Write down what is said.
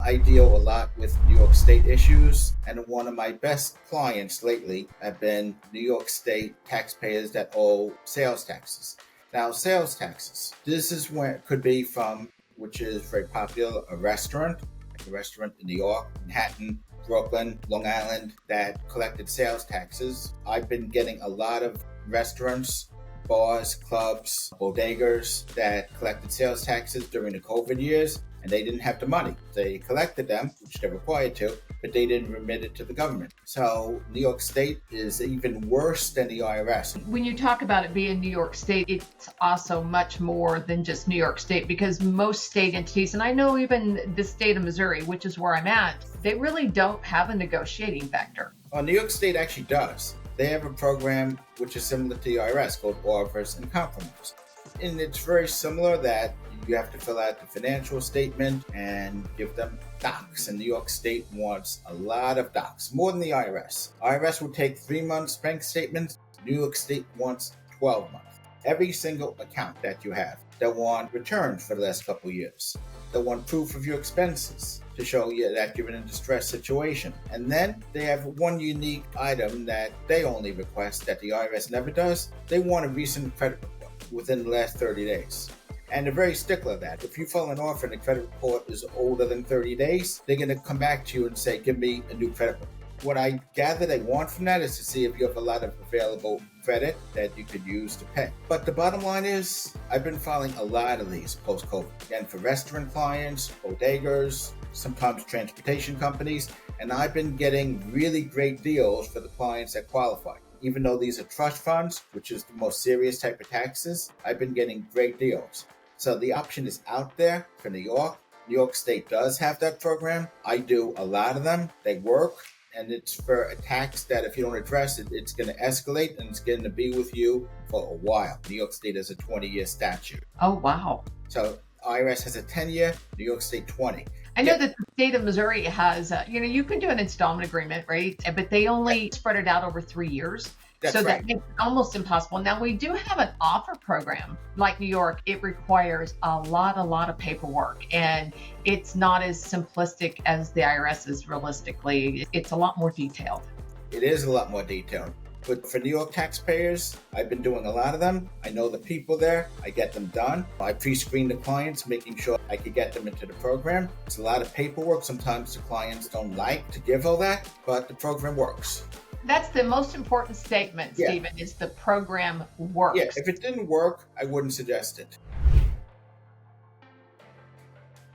I deal a lot with New York State issues, and one of my best clients lately have been New York State taxpayers that owe sales taxes. Now, sales taxes, this is where it could be from, which is very popular, a restaurant, like a restaurant in New York, Manhattan, Brooklyn, Long Island, that collected sales taxes. I've been getting a lot of restaurants, bars, clubs, bodegas that collected sales taxes during the COVID years, and they didn't have the money. They collected them, which they're required to, but they didn't remit it to the government. So New York State is even worse than the IRS. When you talk about it being New York State, it's also much more than just New York State, because most state entities, and I know even the state of Missouri, which is where I'm at, they really don't have a negotiating factor. Well, New York State actually does. They have a program which is similar to the IRS called Offers and Compromise. And it's very similar that you have to fill out the financial statement and give them docs. And New York State wants a lot of docs, more than the IRS. IRS will take 3 months bank statements. New York State wants 12 months. Every single account that you have, they want returns for the last couple of years. They want proof of your expenses to show you that you're in a distressed situation. And then they have one unique item that they only request that the IRS never does. They want a recent credit report within the last 30 days. And they're very stickler of that. If you file an offer and the credit report is older than 30 days, they're going to come back to you and say, give me a new credit report. What I gather they want from that is to see if you have a lot of available credit that you could use to pay. But the bottom line is, I've been filing a lot of these post-COVID. Again, for restaurant clients, bodegas, sometimes transportation companies, and I've been getting really great deals for the clients that qualify. Even though these are trust funds, which is the most serious type of taxes, I've been getting great deals. So the option is out there for New York. New York State does have that program. I do a lot of them. They work. And it's for a tax that if you don't address it, it's going to escalate and it's going to be with you for a while. New York State has a 20-year statute. Oh, wow. So IRS has a 10-year, New York State 20. I know that the state of Missouri has, you can do an installment agreement, right? But they only spread it out over 3 years. That's so right. that makes it almost impossible. Now, we do have an offer program like New York. It requires a lot of paperwork, and it's not as simplistic as the IRS is realistically. It's a lot more detailed. It is a lot more detailed. But for New York taxpayers, I've been doing a lot of them. I know the people there. I get them done. I pre-screen the clients, making sure I could get them into the program. It's a lot of paperwork. Sometimes the clients don't like to give all that, but the program works. That's the most important statement, Stephen, is the program works. Yeah, if it didn't work, I wouldn't suggest it.